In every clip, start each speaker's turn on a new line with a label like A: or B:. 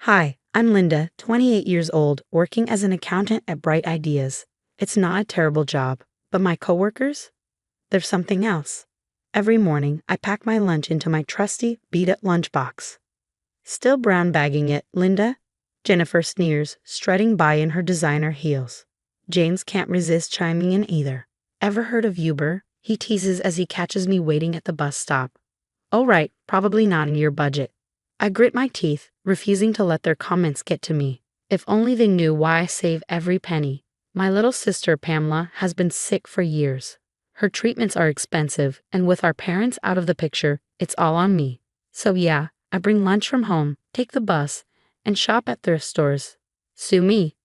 A: Hi, I'm Linda, 28 years old, working as an accountant at Bright Ideas. It's not a terrible job, but my coworkers? There's something else. Every morning, I pack my lunch into my trusty beat-up lunchbox. Still brown bagging it, Linda? Jennifer sneers, strutting by in her designer heels. James can't resist chiming in either. Ever heard of Uber? He teases as he catches me waiting at the bus stop. Oh right, probably not in your budget. I grit my teeth, refusing to let their comments get to me. If only they knew why I save every penny. My little sister, Pamela, has been sick for years. Her treatments are expensive, and with our parents out of the picture, it's all on me. So yeah, I bring lunch from home, take the bus, and shop at thrift stores. Sue me.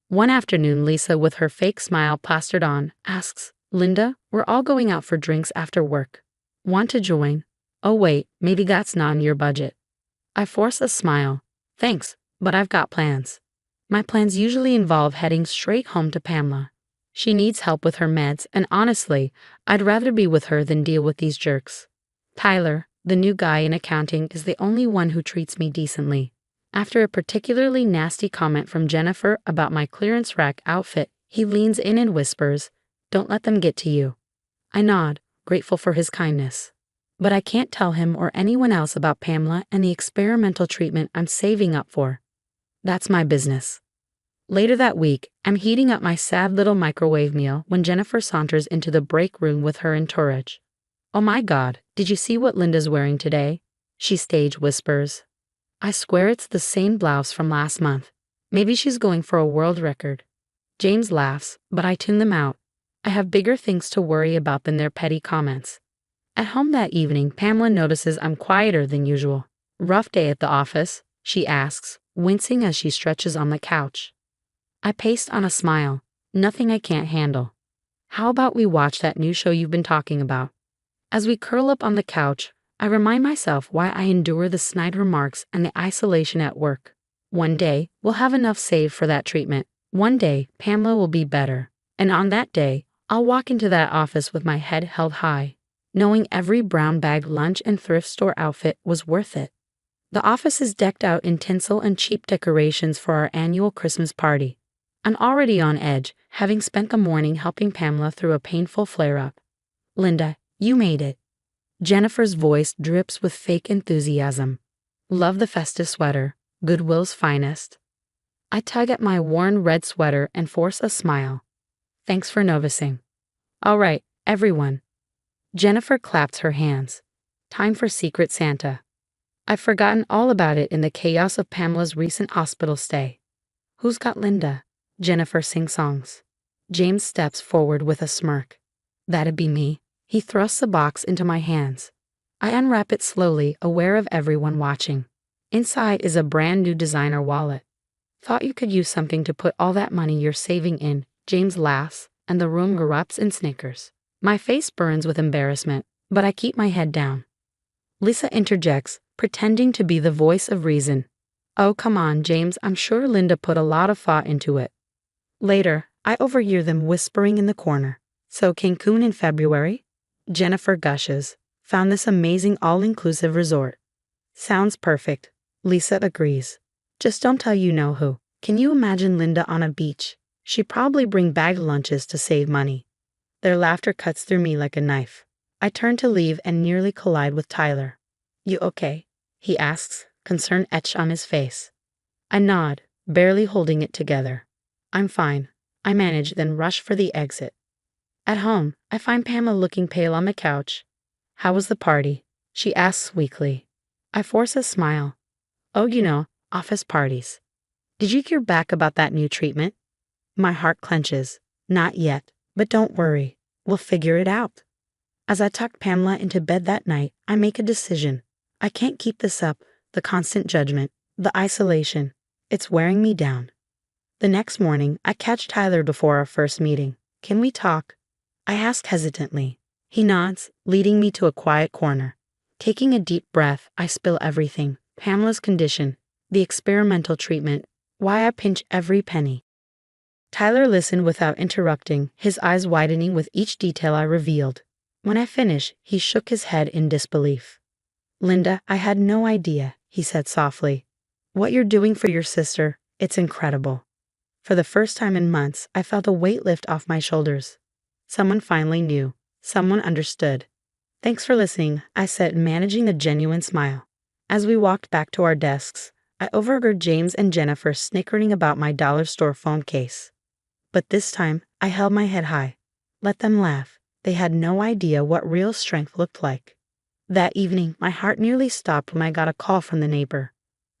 A: One afternoon, Lisa, with her fake smile plastered on, asks, Linda, we're all going out for drinks after work. Want to join? Oh wait, maybe that's not in your budget. I force a smile. Thanks, but I've got plans. My plans usually involve heading straight home to Pamela. She needs help with her meds, and honestly, I'd rather be with her than deal with these jerks. Tyler, the new guy in accounting, is the only one who treats me decently. After a particularly nasty comment from Jennifer about my clearance rack outfit, he leans in and whispers, "Don't let them get to you." I nod, grateful for his kindness. But I can't tell him or anyone else about Pamela and the experimental treatment I'm saving up for. That's my business. Later that week, I'm heating up my sad little microwave meal when Jennifer saunters into the break room with her entourage. Oh my God, did you see what Linda's wearing today? She stage whispers. I swear it's the same blouse from last month. Maybe she's going for a world record. James laughs, but I tune them out. I have bigger things to worry about than their petty comments. At home that evening, Pamela notices I'm quieter than usual. Rough day at the office? She asks, wincing as she stretches on the couch. I paste on a smile. Nothing I can't handle. How about we watch that new show you've been talking about? As we curl up on the couch, I remind myself why I endure the snide remarks and the isolation at work. One day, we'll have enough saved for that treatment. One day, Pamela will be better. And on that day, I'll walk into that office with my head held high, knowing every brown bag lunch and thrift store outfit was worth it. The office is decked out in tinsel and cheap decorations for our annual Christmas party. I'm already on edge, having spent the morning helping Pamela through a painful flare-up. Linda, you made it. Jennifer's voice drips with fake enthusiasm. Love the festive sweater, Goodwill's finest. I tug at my worn red sweater and force a smile. Thanks for noticing. All right, everyone. Jennifer claps her hands. Time for Secret Santa. I've forgotten all about it in the chaos of Pamela's recent hospital stay. Who's got Linda? Jennifer sing-songs. James steps forward with a smirk. That'd be me. He thrusts a box into my hands. I unwrap it slowly, aware of everyone watching. Inside is a brand new designer wallet. Thought you could use something to put all that money you're saving in. James laughs, and the room erupts in snickers. My face burns with embarrassment, but I keep my head down. Lisa interjects, pretending to be the voice of reason. Oh, come on, James, I'm sure Linda put a lot of thought into it. Later, I overhear them whispering in the corner. So Cancun in February? Jennifer gushes. Found this amazing all-inclusive resort. Sounds perfect. Lisa agrees. Just don't tell you know who. Can you imagine Linda on a beach? She'd probably bring bagged lunches to save money. Their laughter cuts through me like a knife. I turn to leave and nearly collide with Tyler. You okay? He asks, concern etched on his face. I nod, barely holding it together. I'm fine. I manage, then rush for the exit. At home, I find Pamela looking pale on the couch. How was the party? She asks weakly. I force a smile. Oh, office parties. Did you hear back about that new treatment? My heart clenches. Not yet, but don't worry. We'll figure it out. As I tuck Pamela into bed that night, I make a decision. I can't keep this up, the constant judgment, the isolation. It's wearing me down. The next morning, I catch Tyler before our first meeting. Can we talk? I ask hesitantly. He nods, leading me to a quiet corner. Taking a deep breath, I spill everything. Pamela's condition, the experimental treatment, why I pinch every penny. Tyler listened without interrupting, his eyes widening with each detail I revealed. When I finished, he shook his head in disbelief. Linda, I had no idea, he said softly. What you're doing for your sister, it's incredible. For the first time in months, I felt a weight lift off my shoulders. Someone finally knew. Someone understood. Thanks for listening, I said, managing a genuine smile. As we walked back to our desks, I overheard James and Jennifer snickering about my dollar store phone case. But this time, I held my head high. Let them laugh. They had no idea what real strength looked like. That evening, my heart nearly stopped when I got a call from the neighbor.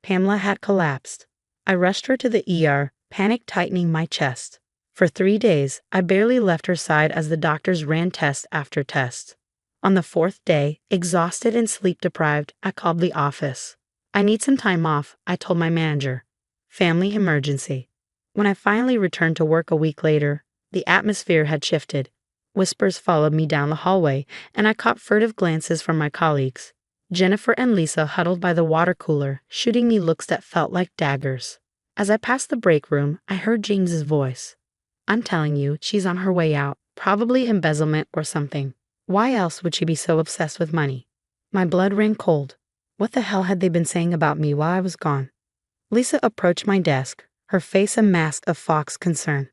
A: Pamela had collapsed. I rushed her to the ER, panic tightening my chest. For 3 days, I barely left her side as the doctors ran test after test. On the 4th day, exhausted and sleep-deprived, I called the office. I need some time off, I told my manager. Family emergency. When I finally returned to work a week later, the atmosphere had shifted. Whispers followed me down the hallway, and I caught furtive glances from my colleagues. Jennifer and Lisa huddled by the water cooler, shooting me looks that felt like daggers. As I passed the break room, I heard James's voice. I'm telling you, she's on her way out, probably embezzlement or something. Why else would she be so obsessed with money? My blood ran cold. What the hell had they been saying about me while I was gone? Lisa approached my desk, her face a mask of fox concern.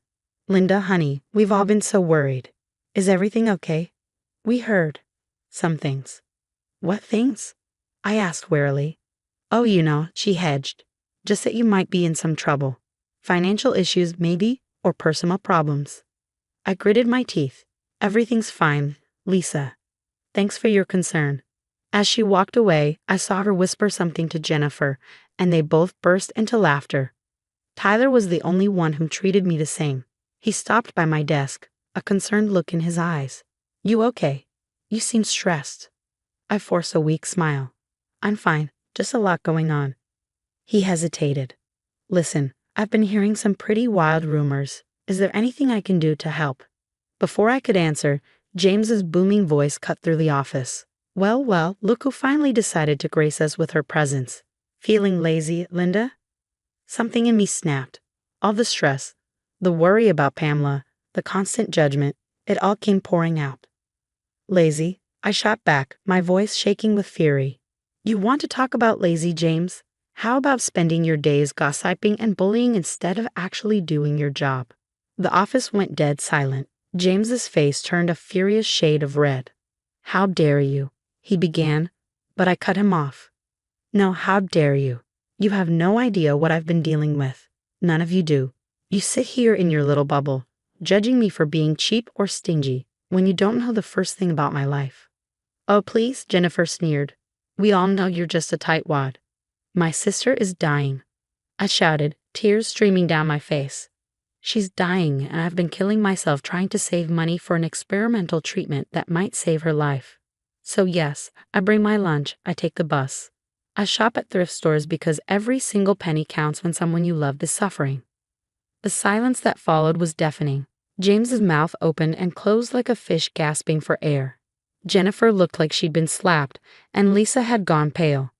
A: Linda, honey, we've all been so worried. Is everything okay? We heard some things. What things? I asked warily. Oh, you know, she hedged. Just that you might be in some trouble. Financial issues, maybe, or personal problems. I gritted my teeth. Everything's fine, Lisa. Thanks for your concern. As she walked away, I saw her whisper something to Jennifer, and they both burst into laughter. Tyler was the only one who treated me the same. He stopped by my desk, a concerned look in his eyes. You okay? You seem stressed. I forced a weak smile. I'm fine, just a lot going on. He hesitated. Listen, I've been hearing some pretty wild rumors. Is there anything I can do to help? Before I could answer, James's booming voice cut through the office. Well, look who finally decided to grace us with her presence. Feeling lazy, Linda? Something in me snapped. All the stress, the worry about Pamela, the constant judgment, it all came pouring out. Lazy? I shot back, my voice shaking with fury. You want to talk about lazy, James? How about spending your days gossiping and bullying instead of actually doing your job? The office went dead silent. James's face turned a furious shade of red. How dare you? He began, but I cut him off. No, how dare you? You have no idea what I've been dealing with. None of you do. You sit here in your little bubble, judging me for being cheap or stingy, when you don't know the first thing about my life. Oh, please, Jennifer sneered. We all know you're just a tightwad. My sister is dying. I shouted, tears streaming down my face. She's dying, and I've been killing myself trying to save money for an experimental treatment that might save her life. So yes, I bring my lunch, I take the bus. I shop at thrift stores because every single penny counts when someone you loved is suffering. The silence that followed was deafening. James's mouth opened and closed like a fish gasping for air. Jennifer looked like she'd been slapped, and Lisa had gone pale.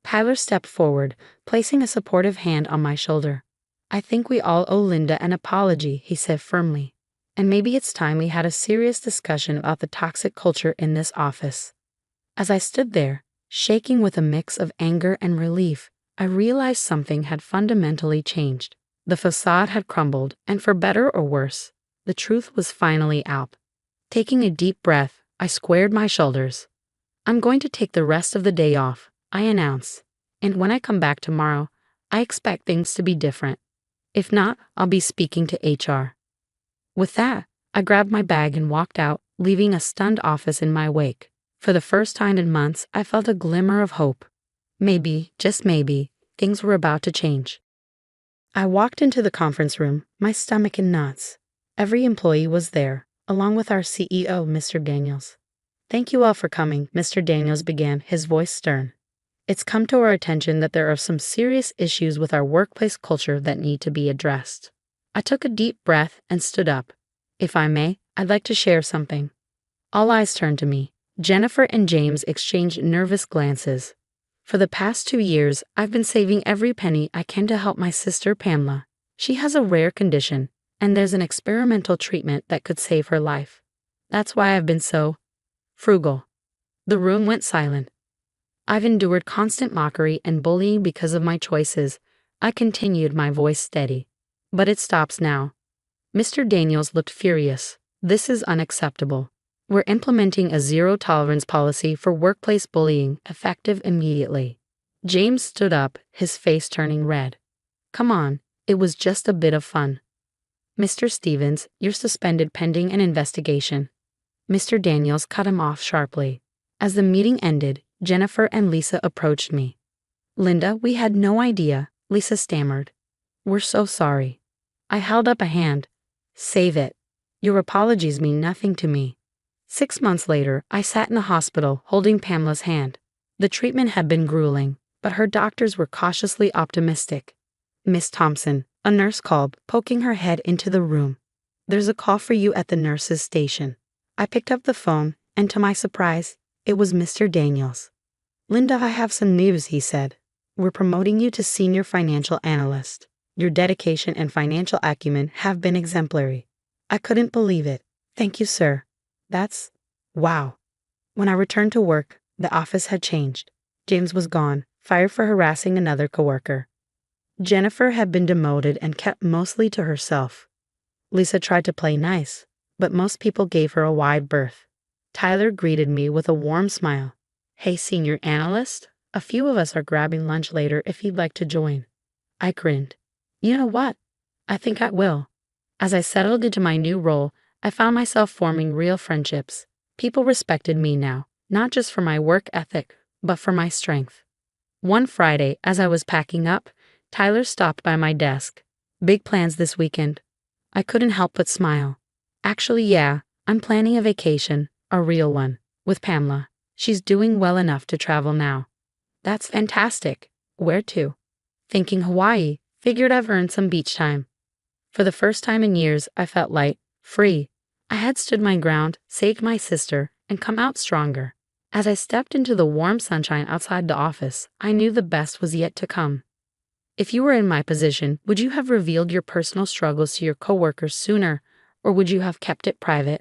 A: Tyler stepped forward, placing a supportive hand on my shoulder. I think we all owe Linda an apology, he said firmly. And maybe it's time we had a serious discussion about the toxic culture in this office. As I stood there, shaking with a mix of anger and relief, I realized something had fundamentally changed. The facade had crumbled, and for better or worse, the truth was finally out. Taking a deep breath, I squared my shoulders. I'm going to take the rest of the day off, I announced. And when I come back tomorrow, I expect things to be different. If not, I'll be speaking to HR. With that, I grabbed my bag and walked out, leaving a stunned office in my wake. For the first time in months, I felt a glimmer of hope. Maybe, just maybe, things were about to change. I walked into the conference room, my stomach in knots. Every employee was there, along with our CEO, Mr. Daniels. Thank you all for coming, Mr. Daniels began, his voice stern. It's come to our attention that there are some serious issues with our workplace culture that need to be addressed. I took a deep breath and stood up. If I may, I'd like to share something. All eyes turned to me. Jennifer and James exchanged nervous glances. For the past 2 years, I've been saving every penny I can to help my sister Pamela. She has a rare condition, and there's an experimental treatment that could save her life. That's why I've been so frugal. The room went silent. I've endured constant mockery and bullying because of my choices, I continued, my voice steady. But it stops now. Mr. Daniels looked furious. This is unacceptable. We're implementing a zero-tolerance policy for workplace bullying, effective immediately. James stood up, his face turning red. Come on, it was just a bit of fun. Mr. Stevens, you're suspended pending an investigation. Mr. Daniels cut him off sharply. As the meeting ended, Jennifer and Lisa approached me. Linda, we had no idea, Lisa stammered. We're so sorry. I held up a hand. Save it. Your apologies mean nothing to me. 6 months later, I sat in the hospital holding Pamela's hand. The treatment had been grueling, but her doctors were cautiously optimistic. Miss Thompson, a nurse called, poking her head into the room. There's a call for you at the nurse's station. I picked up the phone, and to my surprise, it was Mr. Daniels. Linda, I have some news, he said. We're promoting you to senior financial analyst. Your dedication and financial acumen have been exemplary. I couldn't believe it. Thank you, sir. Wow. When I returned to work, the office had changed. James was gone, fired for harassing another coworker. Jennifer had been demoted and kept mostly to herself. Lisa tried to play nice, but most people gave her a wide berth. Tyler greeted me with a warm smile. Hey, senior analyst, a few of us are grabbing lunch later if you'd like to join. I grinned. You know what? I think I will. As I settled into my new role, I found myself forming real friendships. People respected me now, not just for my work ethic, but for my strength. One Friday, as I was packing up, Tyler stopped by my desk. Big plans this weekend. I couldn't help but smile. Actually, yeah, I'm planning a vacation, a real one, with Pamela. She's doing well enough to travel now. That's fantastic. Where to? Thinking Hawaii. Figured I've earned some beach time. For the first time in years, I felt light, free. I had stood my ground, saved my sister, and come out stronger. As I stepped into the warm sunshine outside the office, I knew the best was yet to come. If you were in my position, would you have revealed your personal struggles to your coworkers sooner, or would you have kept it private?